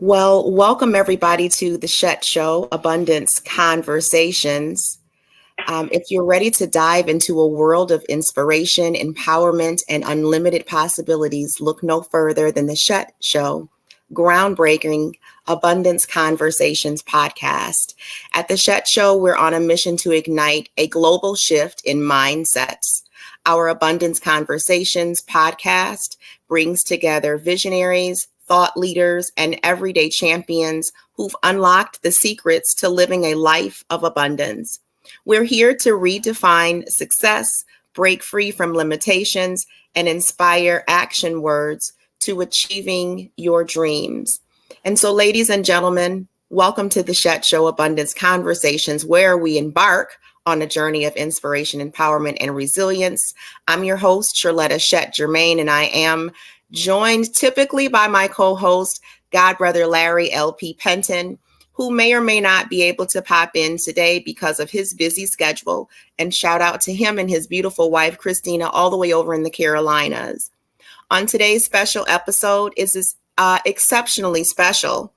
Well, welcome everybody to the SHET Show, Abundance Conversations. If you're ready to dive into a world of inspiration, empowerment, and unlimited possibilities, look no further than the SHET Show, groundbreaking Abundance Conversations podcast. At the SHET Show, we're on a mission to ignite a global shift in mindsets. Our Abundance Conversations podcast brings together visionaries, thought leaders, and everyday champions who've unlocked the secrets to living a life of abundance. We're here to redefine success, break free from limitations, and inspire action words to achieving your dreams. And so, ladies and gentlemen, welcome to the SHET Show Abundance Conversations, where we embark on a journey of inspiration, empowerment, and resilience. I'm your host, Charletta Shet Germain, and I am joined typically by my co-host, Godbrother Larry L.P. Penton, who may or may not be able to pop in today because of his busy schedule. And shout out to him and his beautiful wife, Christina, all the way over in the Carolinas. On today's special episode is exceptionally special,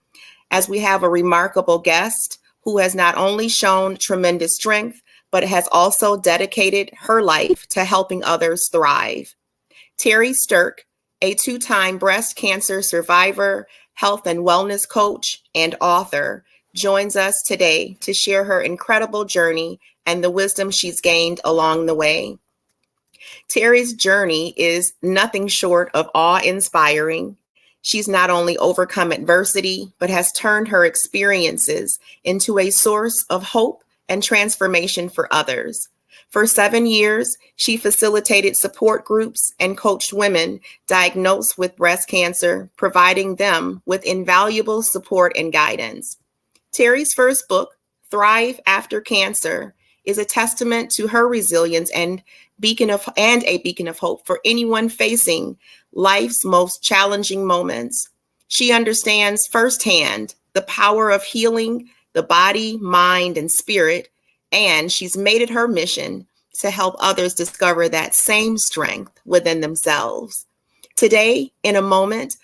as we have a remarkable guest who has not only shown tremendous strength, but has also dedicated her life to helping others thrive. Terri Sterk, a two-time breast cancer survivor, health and wellness coach, and author, joins us today to share her incredible journey and the wisdom she's gained along the way. Terri's journey is nothing short of awe-inspiring. She's not only overcome adversity, but has turned her experiences into a source of hope and transformation for others. For 7 years, she facilitated support groups and coached women diagnosed with breast cancer, providing them with invaluable support and guidance. Terri's first book, Thrive After Cancer, is a testament to her resilience and a beacon of hope for anyone facing life's most challenging moments. She understands firsthand the power of healing the body, mind, and spirit, and she's made it her mission to help others discover that same strength within themselves. Today, in a moment,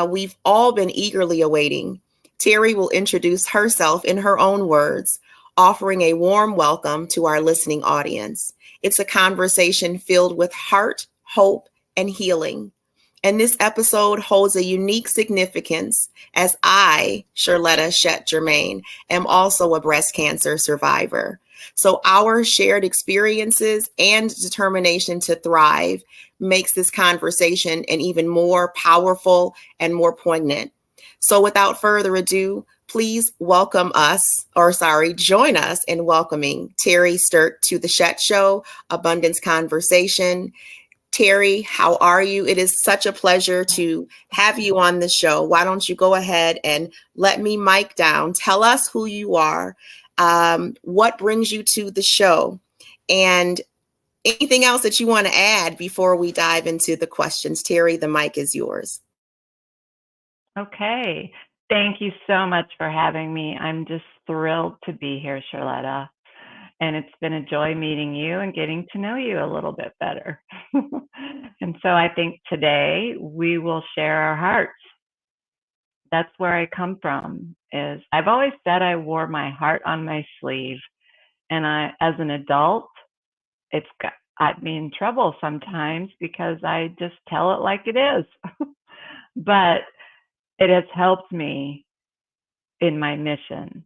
we've all been eagerly awaiting, Terri will introduce herself in her own words, offering a warm welcome to our listening audience. It's a conversation filled with heart, hope, and healing. And this episode holds a unique significance as I, Charletta Shet Germain, am also a breast cancer survivor. So our shared experiences and determination to thrive makes this conversation an even more powerful and more poignant. So without further ado, please join us in welcoming Terri Sterk to the SHET Show, Abundance Conversation. Terri, how are you? It is such a pleasure to have you on the show. Why don't you go ahead and let me mic down. Tell us who you are, what brings you to the show, and anything else that you want to add before we dive into the questions. Terri, the mic is yours. Okay. Thank you so much for having me. I'm just thrilled to be here, Charletta. And it's been a joy meeting you and getting to know you a little bit better. And so I think today we will share our hearts. That's where I come from. I've always said I wore my heart on my sleeve. And as an adult, I'd be in trouble sometimes because I just tell it like it is. But it has helped me in my mission.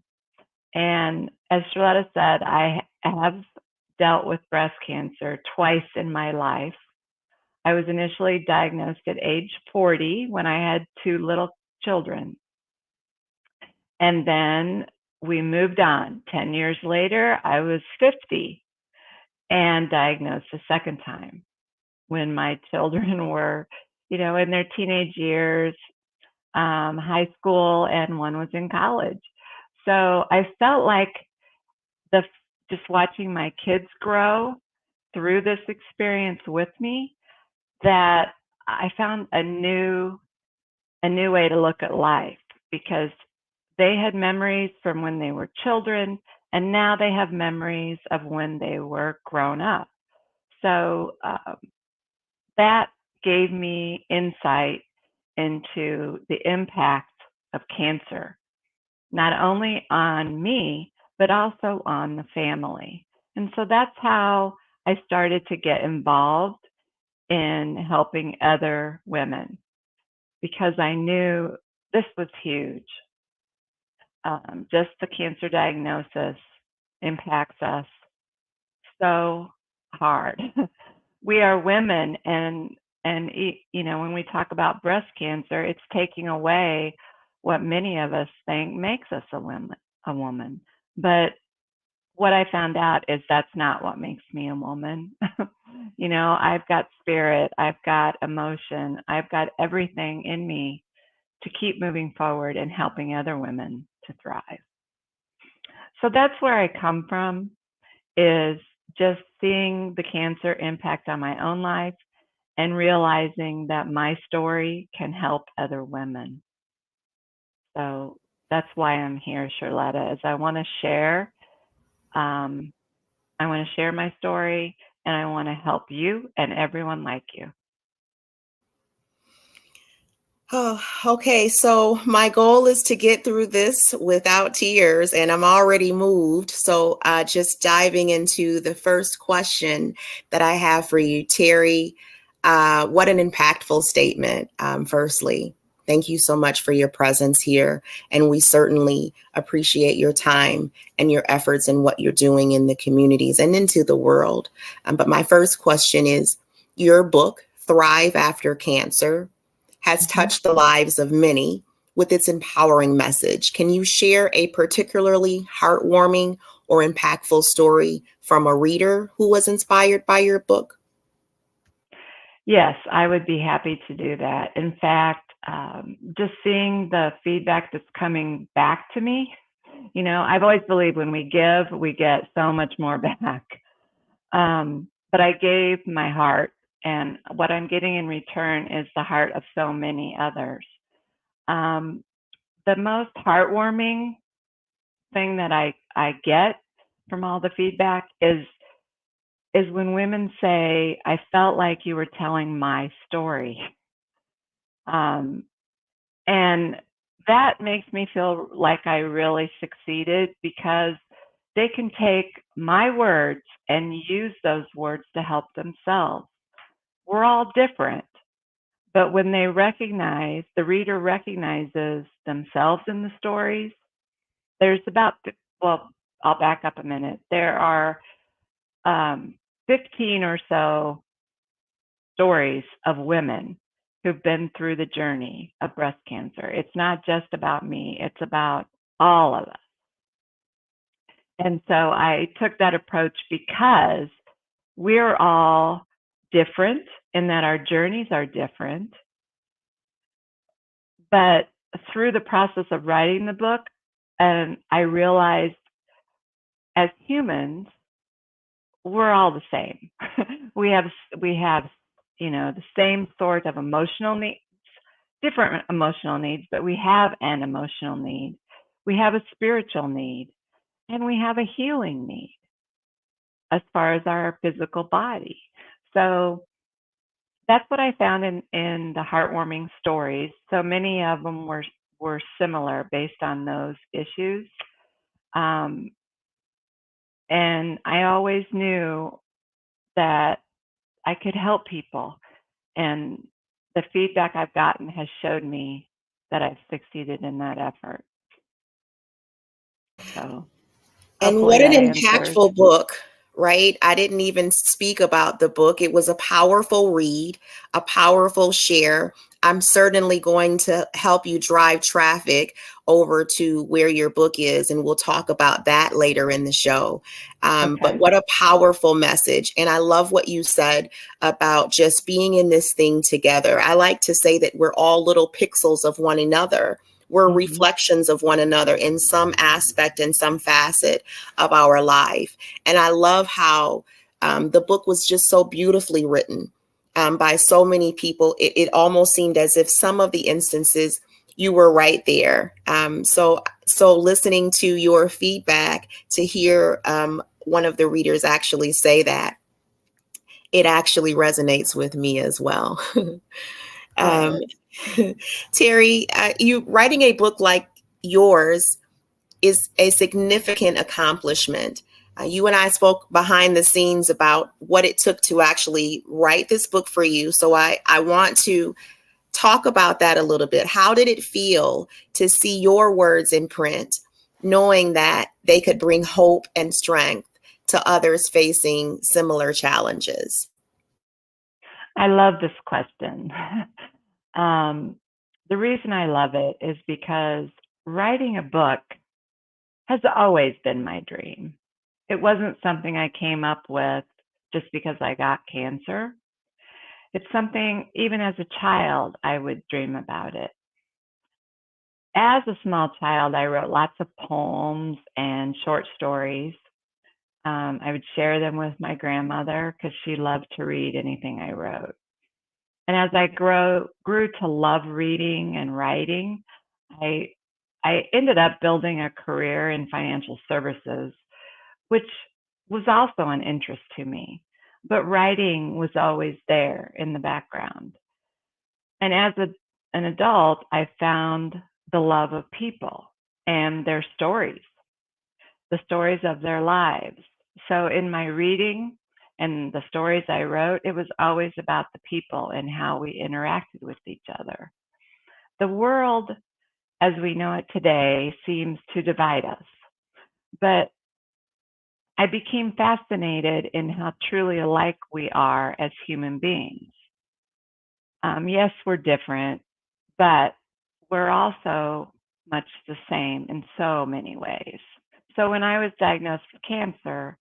And as Charletta said, I have dealt with breast cancer twice in my life. I was initially diagnosed at age 40 when I had 2 little children. And then we moved on. 10 years later, I was 50 and diagnosed a second time when my children were, in their teenage years, high school, and one was in college. So I felt like just watching my kids grow through this experience with me, that I found a new way to look at life, because they had memories from when they were children, and now they have memories of when they were grown up. So that gave me insight into the impact of cancer, not only on me, but also on the family. And so that's how I started to get involved in helping other women, because I knew this was huge. Just the cancer diagnosis impacts us so hard. We are women, and when we talk about breast cancer, it's taking away what many of us think makes us a woman. But what I found out is that's not what makes me a woman. I've got spirit, I've got emotion, I've got everything in me to keep moving forward and helping other women to thrive. So that's where I come from, is just seeing the cancer impact on my own life and realizing that my story can help other women. So that's why I'm here, Charlotta, is I want to share. I want to share my story, and I want to help you and everyone like you. Oh, okay. So my goal is to get through this without tears, and I'm already moved. So just diving into the first question that I have for you, Terri, what an impactful statement. Firstly, thank you so much for your presence here. And we certainly appreciate your time and your efforts and what you're doing in the communities and into the world. But my first question is, your book, Thrive After Cancer, has touched the lives of many with its empowering message. Can you share a particularly heartwarming or impactful story from a reader who was inspired by your book? Yes, I would be happy to do that. In fact, just seeing the feedback that's coming back to me, I've always believed when we give, we get so much more back. But I gave my heart, and what I'm getting in return is the heart of so many others. The most heartwarming thing that I get from all the feedback is when women say, "I felt like you were telling my story." Um, and that makes me feel like I really succeeded, because they can take my words and use those words to help themselves. We're all different, but when the reader recognizes themselves in the stories, there's well, I'll back up a minute. There are 15 or so stories of women who've been through the journey of breast cancer. It's not just about me, it's about all of us. And so I took that approach because we're all different in that our journeys are different. But through the process of writing the book, and I realized as humans, we're all the same. we have the same sort of emotional needs, different emotional needs, but we have an emotional need. We have a spiritual need, and we have a healing need as far as our physical body. So that's what I found in the heartwarming stories. So many of them were similar based on those issues. And I always knew that I could help people. And the feedback I've gotten has showed me that I've succeeded in that effort. So And hopefully what an that answers. impactful book, right? I didn't even speak about the book. It was a powerful read, a powerful share. I'm certainly going to help you drive traffic over to where your book is, and we'll talk about that later in the show. Okay. But what a powerful message. And I love what you said about just being in this thing together. I like to say that we're all little pixels of one another. We're reflections of one another in some aspect, in some facet of our life. And I love how the book was just so beautifully written by so many people. It almost seemed as if some of the instances you were right there. So listening to your feedback, to hear one of the readers actually say that, it actually resonates with me as well. Um, Good. Terri, you writing a book like yours is a significant accomplishment. You and I spoke behind the scenes about what it took to actually write this book for you. So I want to talk about that a little bit. How did it feel to see your words in print, knowing that they could bring hope and strength to others facing similar challenges? I love this question. um, the reason I love it is because writing a book has always been my dream. It wasn't something I came up with just because I got cancer. It's something, even as a child, I would dream about it. As a small child, I wrote lots of poems and short stories. I would share them with my grandmother because she loved to read anything I wrote. And as I grew to love reading and writing, I I ended up building a career in financial services, which was also an interest to me. But writing was always there in the background. And as an adult, I found the love of people and their stories, the stories of their lives. So in my reading and the stories I wrote, it was always about the people and how we interacted with each other. The world as we know it today seems to divide us, but I became fascinated in how truly alike we are as human beings. Yes, we're different, but we're also much the same in so many ways. So when I was diagnosed with cancer,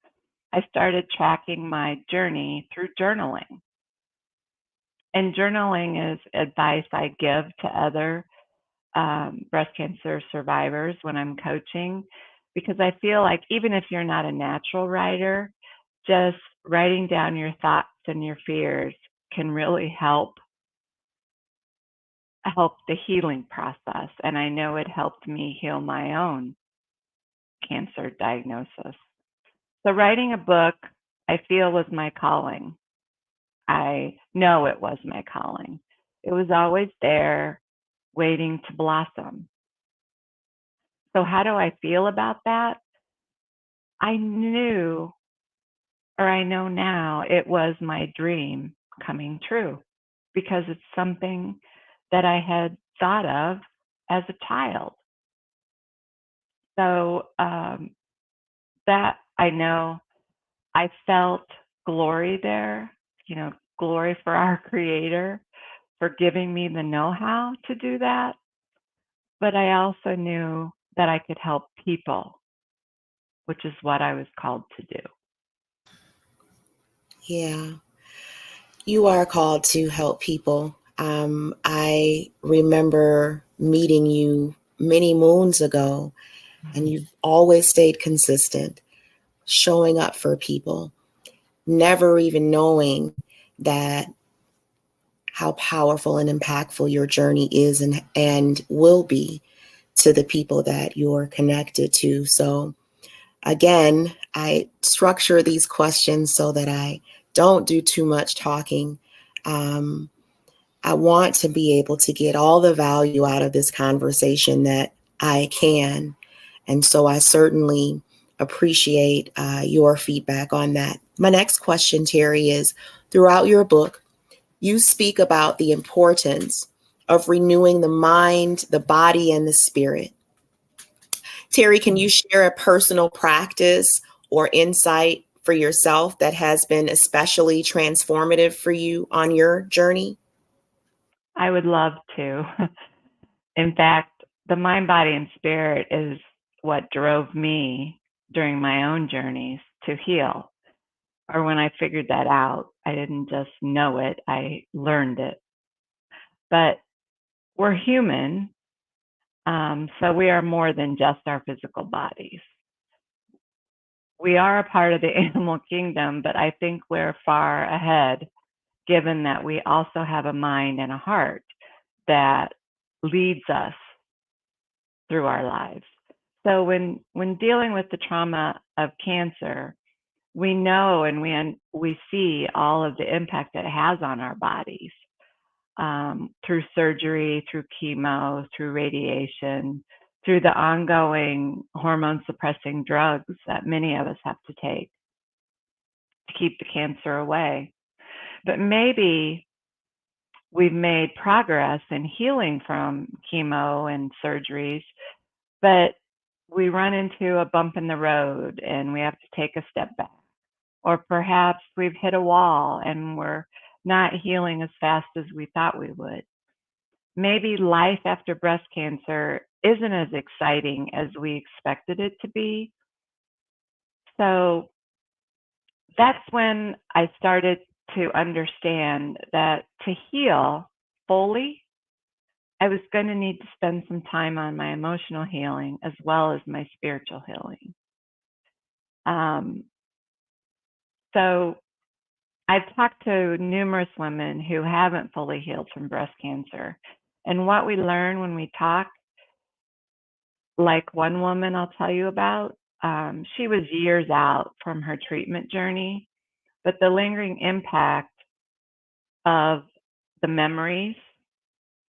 I started tracking my journey through journaling. And journaling is advice I give to other breast cancer survivors when I'm coaching, because I feel like even if you're not a natural writer, just writing down your thoughts and your fears can really help the healing process. And I know it helped me heal my own cancer diagnosis. So writing a book, I feel was my calling. I know it was my calling. It was always there waiting to blossom. So how do I feel about that? I knew, or I know now, it was my dream coming true because it's something that I had thought of as a child. So that I know I felt glory there, glory for our Creator for giving me the know how to do that. But I also knew that I could help people, which is what I was called to do. Yeah, you are called to help people. I remember meeting you many moons ago, and you've always stayed consistent, showing up for people, never even knowing that how powerful and impactful your journey is and will be to the people that you're connected to. So again, I structure these questions so that I don't do too much talking. Um, I want to be able to get all the value out of this conversation that I can. And so I certainly appreciate your feedback on that. My next question, Terri, is throughout your book, you speak about the importance of renewing the mind, the body, and the spirit. Terri, can you share a personal practice or insight for yourself that has been especially transformative for you on your journey? I would love to. In fact, the mind, body, and spirit is what drove me during my own journeys to heal. Or when I figured that out, I didn't just know it, I learned it. But we're human, so we are more than just our physical bodies. We are a part of the animal kingdom, but I think we're far ahead given that we also have a mind and a heart that leads us through our lives. So when dealing with the trauma of cancer, we know and we see all of the impact it has on our bodies. through surgery, through chemo, through radiation, through the ongoing hormone suppressing drugs that many of us have to take to keep the cancer away. But maybe we've made progress in healing from chemo and surgeries, but we run into a bump in the road and we have to take a step back. Or perhaps we've hit a wall and we're not healing as fast as we thought we would. Maybe life after breast cancer isn't as exciting as we expected it to be. So that's when I started to understand that to heal fully, I was going to need to spend some time on my emotional healing as well as my spiritual healing. So I've talked to numerous women who haven't fully healed from breast cancer. And what we learn when we talk, like one woman I'll tell you about, she was years out from her treatment journey, but the lingering impact of the memories,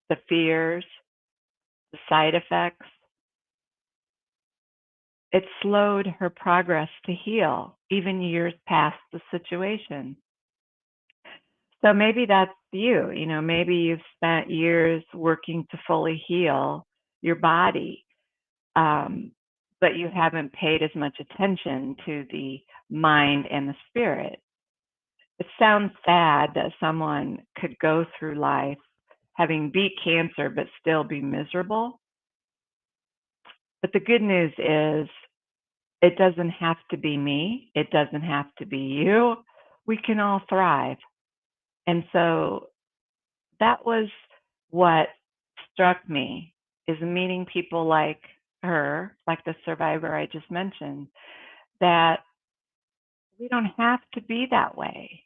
the fears, the side effects, it slowed her progress to heal, even years past the situation. So maybe that's you. Maybe you've spent years working to fully heal your body, but you haven't paid as much attention to the mind and the spirit. It sounds sad that someone could go through life having beat cancer but still be miserable. But the good news is it doesn't have to be me. It doesn't have to be you. We can all thrive. And so that was what struck me, is meeting people like her, like the survivor I just mentioned, that we don't have to be that way.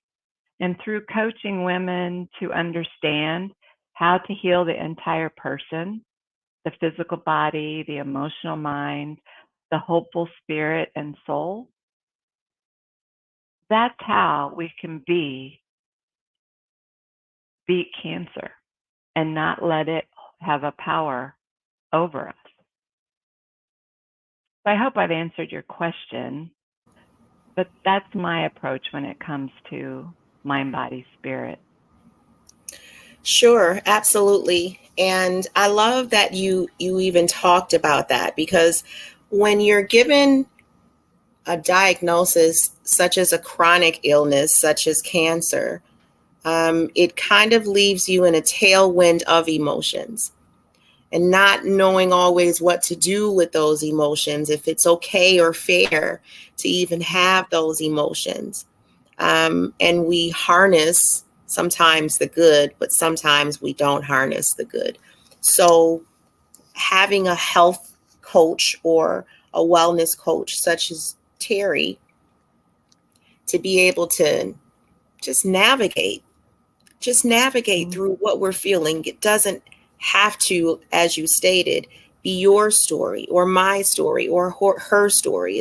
And through coaching women to understand how to heal the entire person, the physical body, the emotional mind, the hopeful spirit and soul, that's how we can beat cancer and not let it have a power over us. So I hope I've answered your question, but that's my approach when it comes to mind, body, spirit. Sure, absolutely. And I love that you even talked about that, because when you're given a diagnosis such as a chronic illness, such as cancer, it kind of leaves you in a tailwind of emotions and not knowing always what to do with those emotions, if it's okay or fair to even have those emotions. And we harness sometimes the good, but sometimes we don't harness the good. So having a health coach or a wellness coach such as Terri to be able to just navigate through what we're feeling. It doesn't have to, as you stated, be your story or my story or her story.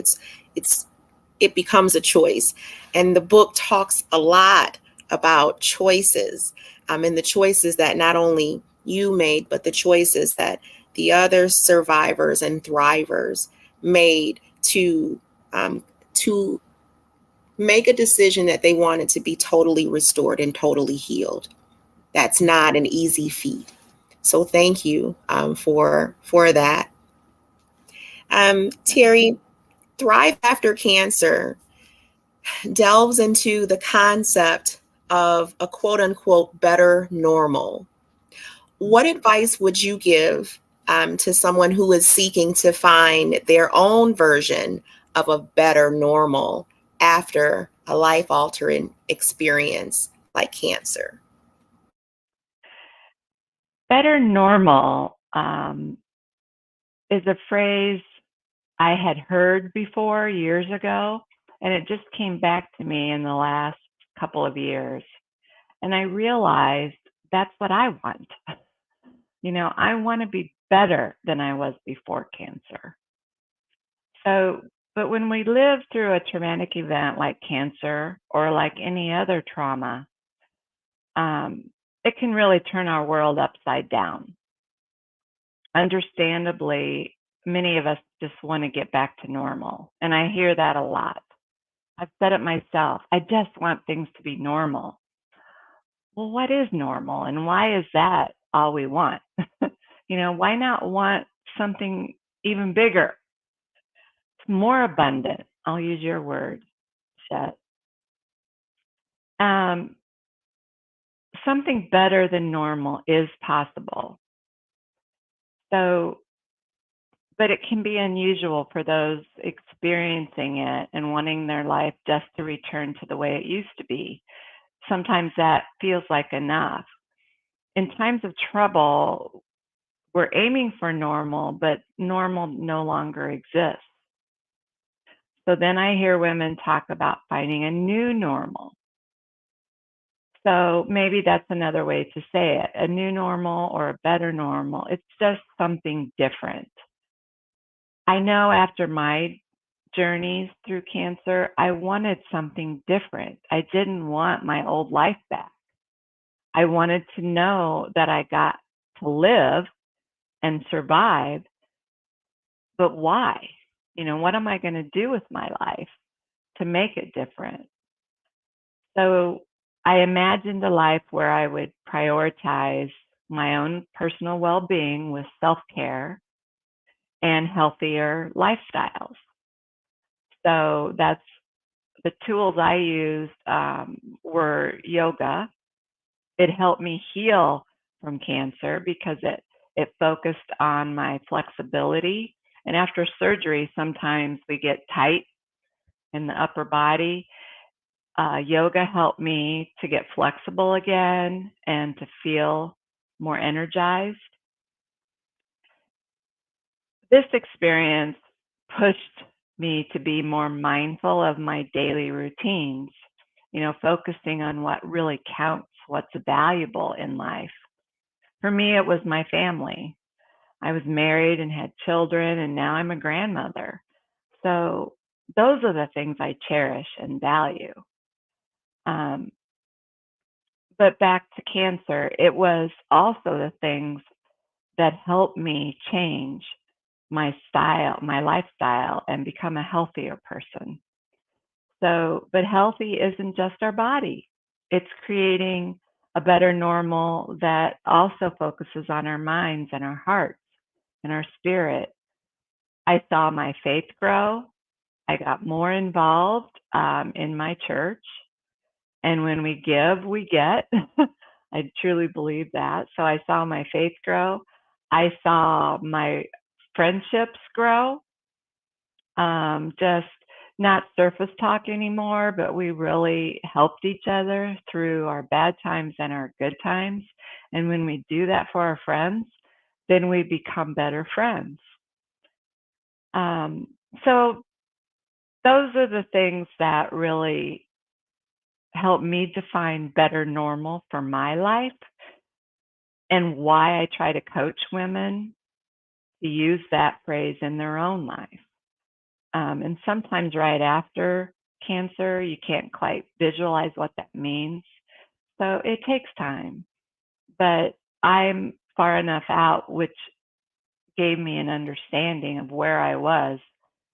It becomes a choice. And the book talks a lot about choices, and the choices that not only you made, but the choices that the other survivors and thrivers made to make a decision that they wanted to be totally restored and totally healed. That's not an easy feat. So thank you for that. Terri, Thrive After Cancer delves into the concept of a quote unquote better normal. What advice would you give to someone who is seeking to find their own version of a better normal after a life altering experience like cancer? Better normal is a phrase I had heard before years ago, and it just came back to me in the last couple of years. And I realized that's what I want. I want to be better than I was before cancer. So, but when we live through a traumatic event like cancer or like any other trauma, it can really turn our world upside down. Understandably, many of us just want to get back to normal. And I hear that a lot. I've said it myself. I just want things to be normal. Well, what is normal? And why is that all we want? Why not want something even bigger, more abundant? I'll use your word, Chet. Something better than normal is possible. So, but it can be unusual for those experiencing it and wanting their life just to return to the way it used to be. Sometimes that feels like enough. In times of trouble, we're aiming for normal, but normal no longer exists. So then I hear women talk about finding a new normal. So maybe that's another way to say it, a new normal or a better normal. It's just something different. I know after my journeys through cancer, I wanted something different. I didn't want my old life back. I wanted to know that I got to live and survive, but why? What am I going to do with my life to make it different? So I imagined a life where I would prioritize my own personal well-being with self-care and healthier lifestyles. So that's the tools I used were yoga. It helped me heal from cancer because it focused on my flexibility. And after surgery, sometimes we get tight in the upper body. Yoga helped me to get flexible again and to feel more energized. This experience pushed me to be more mindful of my daily routines, focusing on what really counts, what's valuable in life. For me, it was my family. I was married and had children, and now I'm a grandmother. So those are the things I cherish and value. But back to cancer, it was also the things that helped me change my style, my lifestyle, and become a healthier person. So, but healthy isn't just our body. It's creating a better normal that also focuses on our minds and our hearts and our spirit. I saw my faith grow. I got more involved in my church. And when we give, we get. I truly believe that. So I saw my faith grow. I saw my friendships grow. Just not surface talk anymore, but we really helped each other through our bad times and our good times. And when we do that for our friends, then we become better friends. So those are the things that really help me define better normal for my life and why I try to coach women to use that phrase in their own life. And sometimes right after cancer, you can't quite visualize what that means. So it takes time, but I'm far enough out, which gave me an understanding of where I was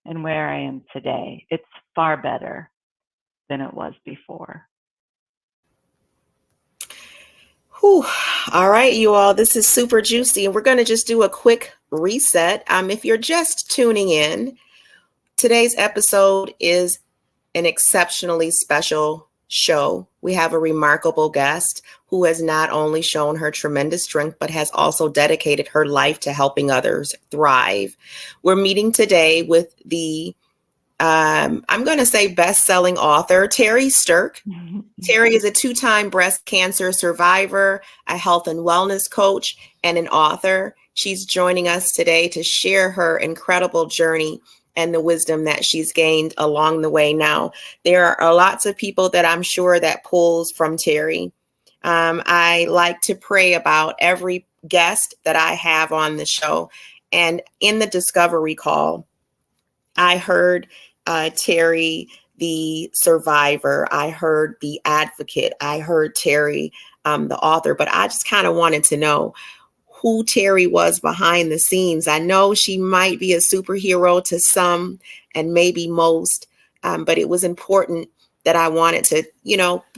and where I am today. It's far better than it was before. Whew. All right, you all, this is super juicy, and we're going to just do a quick reset. If you're just tuning in, today's episode is an exceptionally special show. We have a remarkable guest who has not only shown her tremendous strength, but has also dedicated her life to helping others thrive. We're meeting today with the I'm going to say best-selling author, Terri Sterk. Terri is a 2-time breast cancer survivor, a health and wellness coach, and an author. She's joining us today to share her incredible journey and the wisdom that she's gained along the way. Now, there are lots of people that I'm sure that pulls from Terri. I like to pray about every guest that I have on the show. And in the discovery call, I heard Terri, the survivor. I heard the advocate. I heard Terri, the author, but I just kind of wanted to know who Terri was behind the scenes. I know she might be a superhero to some and maybe most, but it was important that I wanted to,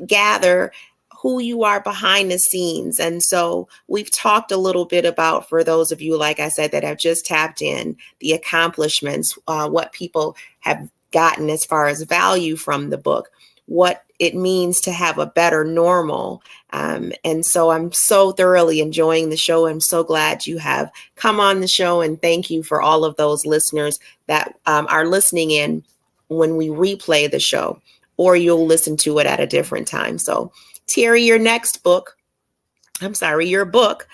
gather who you are behind the scenes. And so we've talked a little bit about, for those of you, like I said, that have just tapped in, the accomplishments, what people have gotten as far as value from the book, what it means to have a better normal. And so I'm so thoroughly enjoying the show. I'm so glad you have come on the show. And thank you for all of those listeners that are listening in when we replay the show, or you'll listen to it at a different time. So Terri, your book,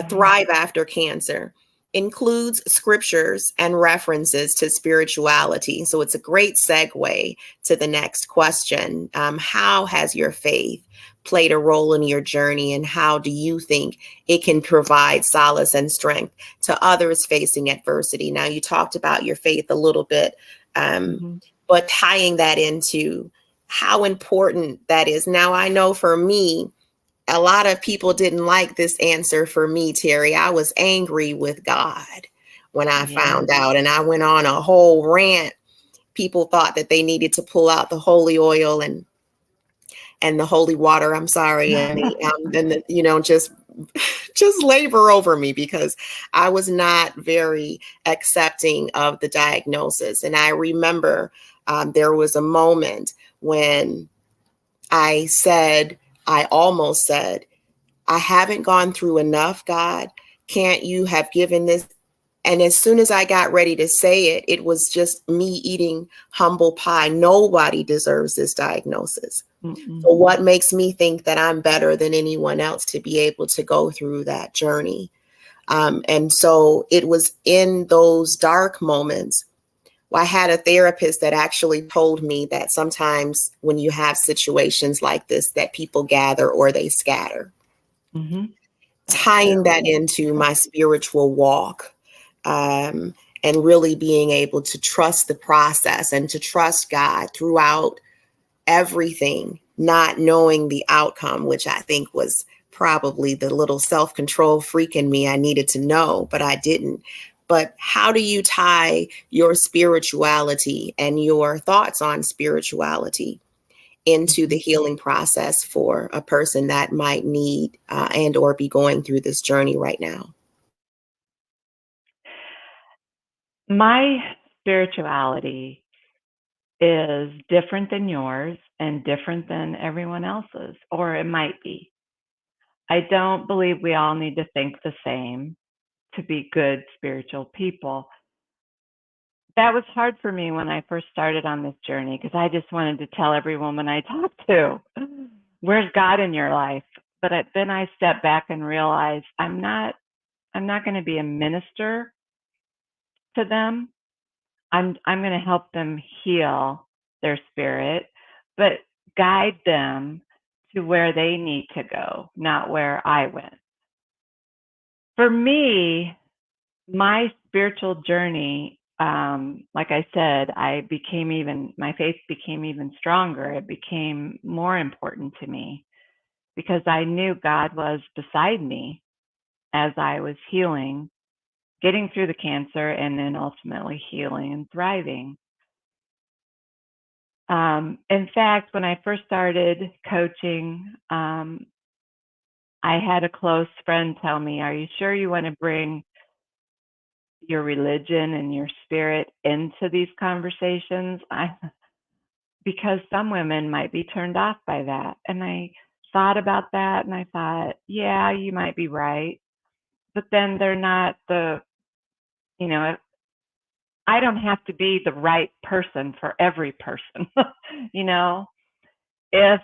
Thrive After Cancer, includes scriptures and references to spirituality. So it's a great segue to the next question. How has your faith played a role in your journey, and how do you think it can provide solace and strength to others facing adversity? Now, you talked about your faith a little bit, but tying that into how important that is. Now, I know for me, a lot of people didn't like this answer for me, Terri. I was angry with God when I found out, and I went on a whole rant. People thought that they needed to pull out the holy oil and the holy water. I'm sorry, and just labor over me, because I was not very accepting of the diagnosis. And I remember there was a moment when I almost said, I haven't gone through enough, God. Can't you have given this? And as soon as I got ready to say it, it was just me eating humble pie. Nobody deserves this diagnosis. So what makes me think that I'm better than anyone else to be able to go through that journey? And so it was in those dark moments. I had a therapist that actually told me that sometimes when you have situations like this, that people gather or they scatter. Tying that into my spiritual walk, and really being able to trust the process and to trust God throughout everything, not knowing the outcome, which I think was probably the little self-control freak in me. I needed to know, but I didn't. But how do you tie your spirituality and your thoughts on spirituality into the healing process for a person that might need and or be going through this journey right now? My spirituality is different than yours and different than everyone else's, or it might be. I don't believe we all need to think the same to be good spiritual people. That was hard for me when I first started on this journey, because I just wanted to tell every woman I talked to, where's God in your life? But then I stepped back and realized I'm not going to be a minister to them. I'm going to help them heal their spirit, but guide them to where they need to go, not where I went. For me, my spiritual journey, like I said, my faith became even stronger. It became more important to me because I knew God was beside me as I was healing, getting through the cancer, and then ultimately healing and thriving. In fact, when I first started coaching, I had a close friend tell me, are you sure you want to bring your religion and your spirit into these conversations? Because some women might be turned off by that. And I thought about that and I thought, yeah, you might be right. But then they're not I don't have to be the right person for every person. If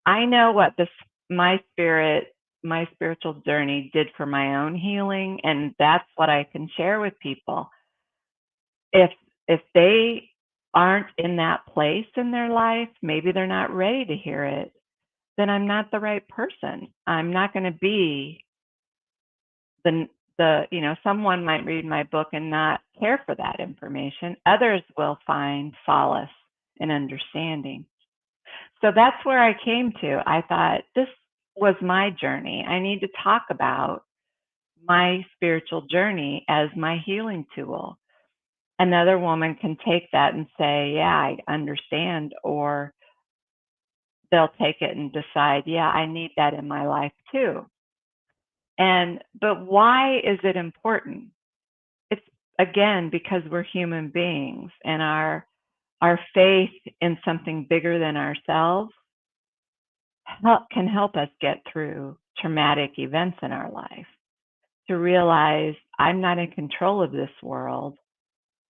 I know what my spiritual journey did for my own healing, and that's what I can share with people. If they aren't in that place in their life, maybe they're not ready to hear it, then I'm not the right person. I'm not going to be someone might read my book and not care for that information. Others will find solace and understanding. So that's where I came to. I thought this was my journey. I need to talk about my spiritual journey as my healing tool. Another woman can take that and say, yeah, I understand, or they'll take it and decide, yeah, I need that in my life too. But why is it important? It's again because we're human beings, and our faith in something bigger than ourselves can help us get through traumatic events in our life. To realize I'm not in control of this world.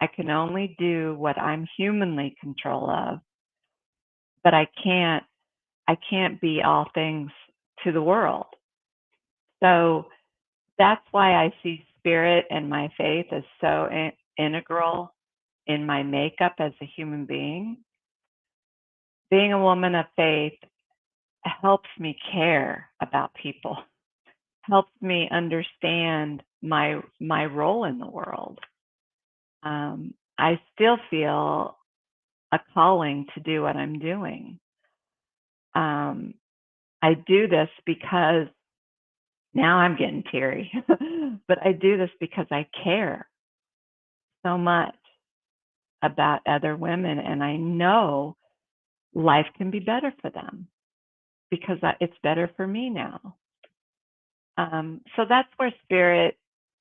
I can only do what I'm humanly control of, but I can't be all things to the world. So that's why I see spirit and my faith as so integral in my makeup as a human being. Being a woman of faith helps me care about people, helps me understand my role in the world. I still feel a calling to do what I'm doing. I do this because now I'm getting teary, but I do this because I care so much about other women, and I know life can be better for them because it's better for me now. So that's where spirit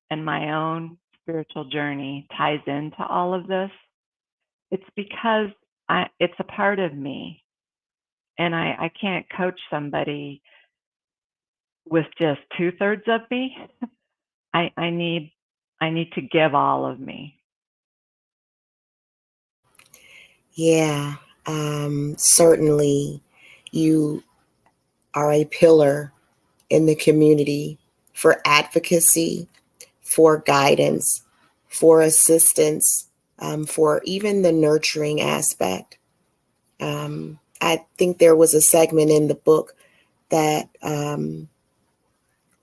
and my own spiritual journey ties into all of this. It's because it's a part of me, and I can't coach somebody with just 2/3 of me. I need to give all of me. Yeah, certainly you are a pillar in the community for advocacy, for guidance, for assistance, for even the nurturing aspect. I think there was a segment in the book that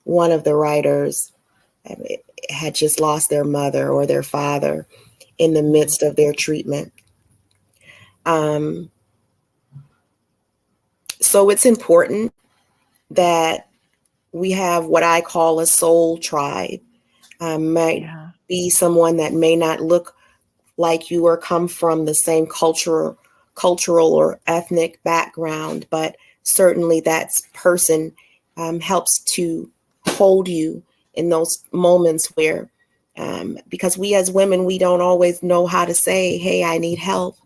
one of the writers had just lost their mother or their father in the midst of their treatment. So it's important that we have what I call a soul tribe. Might be someone that may not look like you or come from the same cultural or ethnic background, but certainly that person helps to hold you in those moments where, because we as women, we don't always know how to say, "Hey, I need help.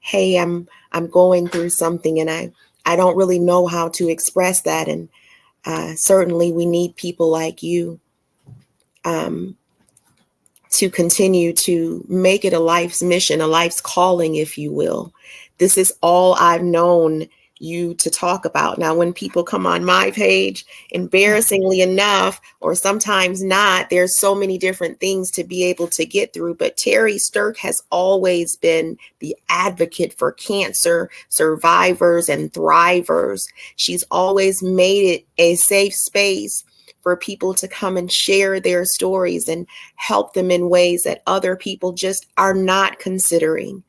Hey, I'm going through something," and I don't really know how to express that. And certainly, we need people like you to continue to make it a life's mission, a life's calling, if you will. This is all I've known you to talk about. Now, when people come on my page, embarrassingly enough, or sometimes not, there's so many different things to be able to get through. But Terri Sterk has always been the advocate for cancer survivors and thrivers. She's always made it a safe space for people to come and share their stories and help them in ways that other people just are not considering.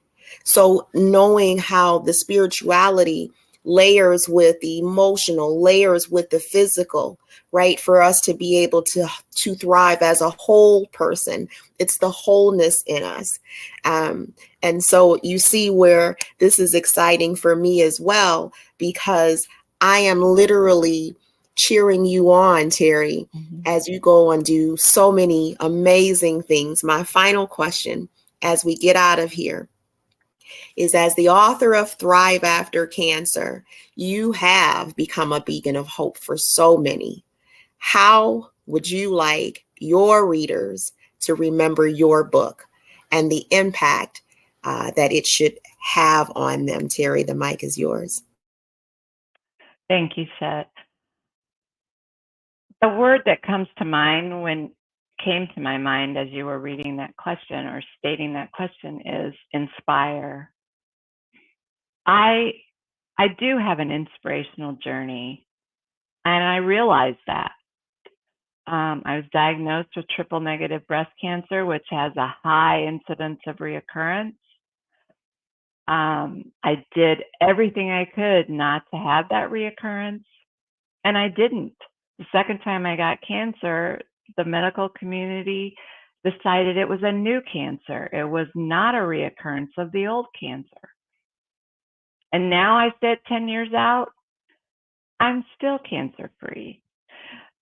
So knowing how the spirituality layers with the emotional, layers with the physical, right? For us to be able to thrive as a whole person. It's the wholeness in us. And so you see where this is exciting for me as well, because I am literally cheering you on, Terri, as you go and do so many amazing things. My final question as we get out of here is, as the author of Thrive After Cancer, you have become a beacon of hope for so many. How would you like your readers to remember your book and the impact that it should have on them? Terri, the mic is yours. Thank you, SHET. The word that came to my mind as you were reading that question or stating that question is inspire. I do have an inspirational journey, and I realized that. I was diagnosed with triple negative breast cancer, which has a high incidence of reoccurrence. I did everything I could not to have that reoccurrence, and I didn't. The second time I got cancer, the medical community decided it was a new cancer. It was not a reoccurrence of the old cancer. And now I sit 10 years out, I'm still cancer free.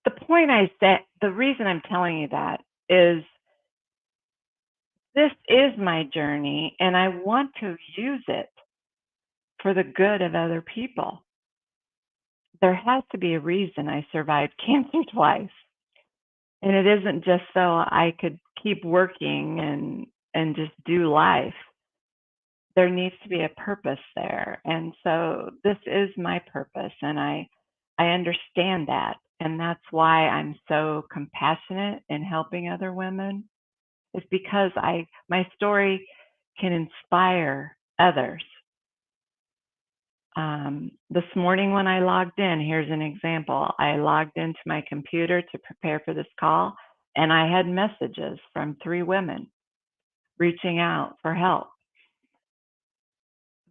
The point I said, the reason I'm telling you that is this is my journey and I want to use it for the good of other people. There has to be a reason I survived cancer twice. And it isn't just so I could keep working and just do life. There needs to be a purpose there. And so this is my purpose, and I understand that. And that's why I'm so compassionate in helping other women, is because my story can inspire others. This morning when I logged in, here's an example. I logged into my computer to prepare for this call, and I had messages from 3 women reaching out for help.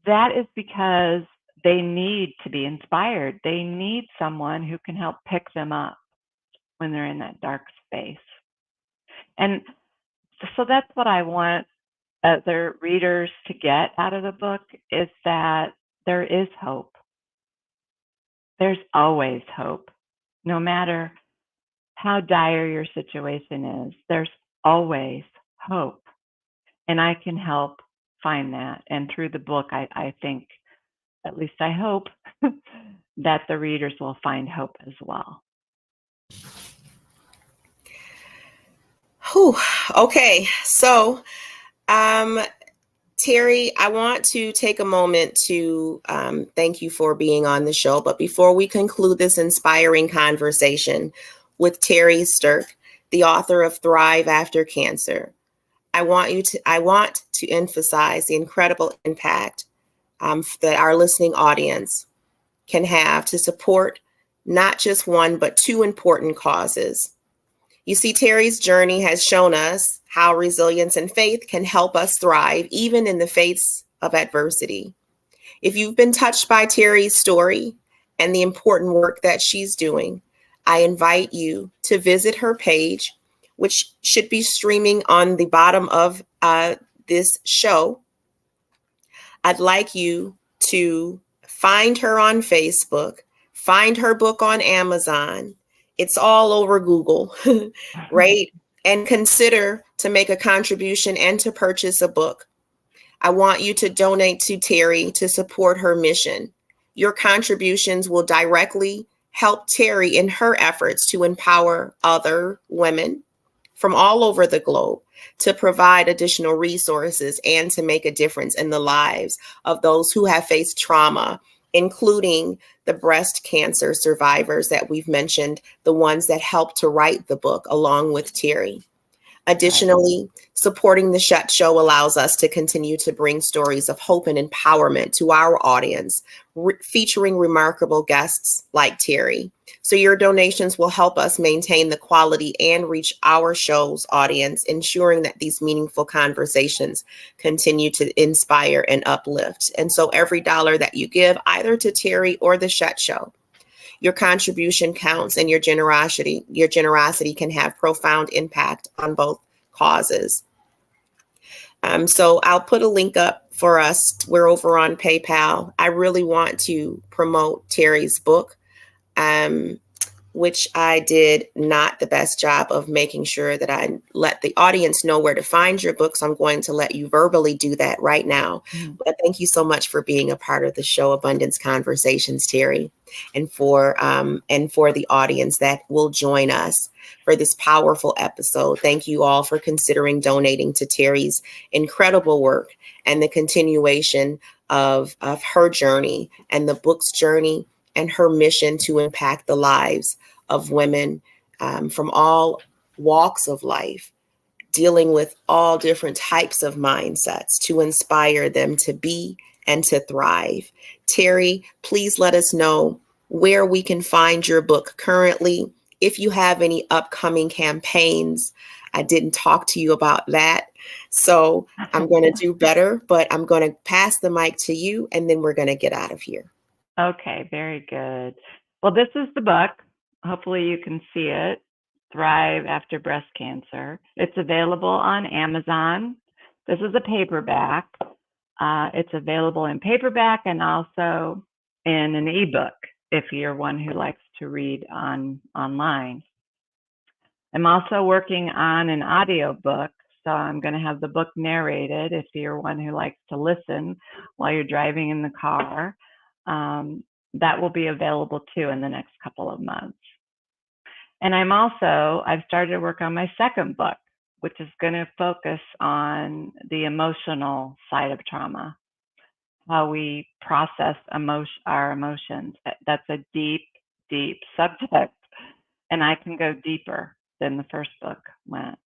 That is because they need to be inspired. They need someone who can help pick them up when they're in that dark space. And so that's what I want other readers to get out of the book, is that there is hope. There's always hope. No matter how dire your situation is, there's always hope. And I can help find that. And through the book, I think, at least I hope, that the readers will find hope as well. Whew. Okay, so Terri, I want to take a moment to thank you for being on the show. But before we conclude this inspiring conversation with Terri Sterk, the author of Thrive After Cancer, I want to emphasize the incredible impact that our listening audience can have to support not just one, but 2 important causes. You see, Terri's journey has shown us how resilience and faith can help us thrive even in the face of adversity. If you've been touched by Terri's story and the important work that she's doing, I invite you to visit her page, which should be streaming on the bottom of this show. I'd like you to find her on Facebook, find her book on Amazon. It's all over Google, right? And consider to make a contribution and to purchase a book. I want you to donate to Terri to support her mission. Your contributions will directly help Terri in her efforts to empower other women from all over the globe, to provide additional resources and to make a difference in the lives of those who have faced trauma, including the breast cancer survivors that we've mentioned, the ones that helped to write the book along with Terri. Additionally, supporting the SHET Show allows us to continue to bring stories of hope and empowerment to our audience, featuring remarkable guests like Terri. So your donations will help us maintain the quality and reach our show's audience, ensuring that these meaningful conversations continue to inspire and uplift. And so every dollar that you give, either to Terri or the SHET Show, your contribution counts, and your generosity can have profound impact on both causes. So I'll put a link up for us. We're over on PayPal. I really want to promote Terri's book, which I did not the best job of making sure that I let the audience know where to find your book. So I'm going to let you verbally do that right now. But thank you so much for being a part of the show, Abundance Conversations, Terri, and for the audience that will join us for this powerful episode. Thank you all for considering donating to Terri's incredible work and the continuation of her journey and the book's journey and her mission to impact the lives of women from all walks of life, dealing with all different types of mindsets to inspire them to be and to thrive. Terri, please let us know where we can find your book currently, if you have any upcoming campaigns, I didn't talk to you about that. So I'm going to do better, but I'm going to pass the mic to you, and then we're going to get out of here. Okay, very good. Well, this is the book. Hopefully you can see it, Thrive After Breast Cancer. It's available on Amazon. This is a paperback. It's available in paperback and also in an ebook if you're one who likes to read online. I'm also working on an audio book, so I'm going to have the book narrated if you're one who likes to listen while you're driving in the car. That will be available too in the next couple of months. And I've started to work on my second book, which is going to focus on the emotional side of trauma, how we process our emotions. That's a deep, deep subject, and I can go deeper than the first book went.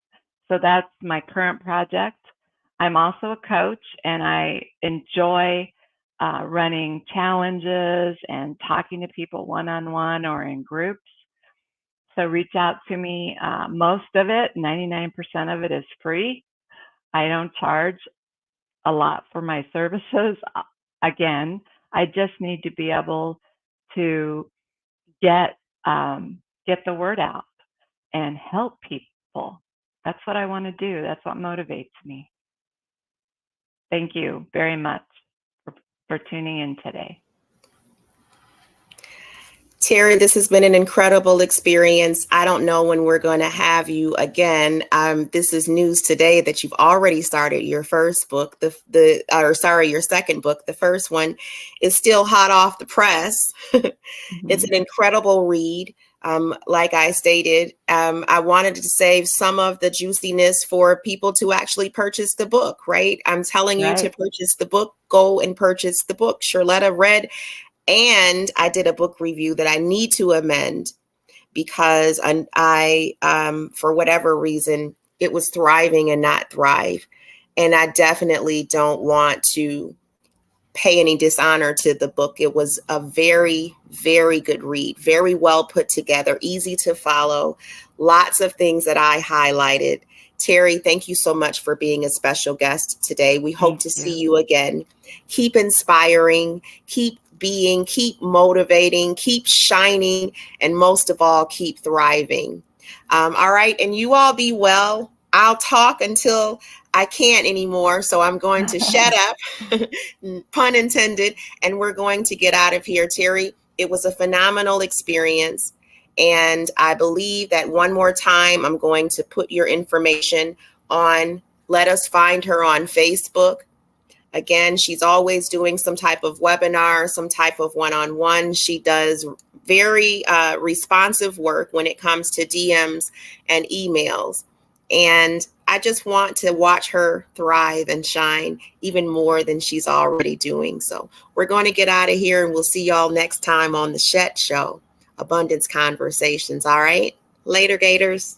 So that's my current project. I'm also a coach, and I enjoy running challenges and talking to people one-on-one or in groups. So reach out to me. Most of it, 99% of it, is free. I don't charge a lot for my services. Again, I just need to be able to get the word out and help people. That's what I want to do. That's what motivates me. Thank you very much for tuning in today. Terri, this has been an incredible experience. I don't know when we're going to have you again. This is news today that you've already started your first book, your second book. The first one is still hot off the press. It's an incredible read. Like I stated, I wanted to save some of the juiciness for people to actually purchase the book, right? I'm telling you to purchase the book. Go and purchase the book. Charlotta read. And I did a book review that I need to amend because I for whatever reason, it was thriving and not thrive. And I definitely don't want to pay any dishonor to the book. It was a very, very good read, very well put together, easy to follow, lots of things that I highlighted. Terri, thank you so much for being a special guest today. We hope to see you again. Keep inspiring, keep motivating, keep shining, and most of all, keep thriving. All right. And you all be well. I'll talk until I can't anymore. So I'm going to shut up, pun intended, and we're going to get out of here. Terri, it was a phenomenal experience. And I believe that one more time, I'm going to put your information on. Let us find her on Facebook. Again, she's always doing some type of webinar, some type of one-on-one. She does very responsive work when it comes to DMs and emails. And I just want to watch her thrive and shine even more than she's already doing. So we're going to get out of here, and we'll see y'all next time on the SHET Show, Abundance Conversations. All right. Later, Gators.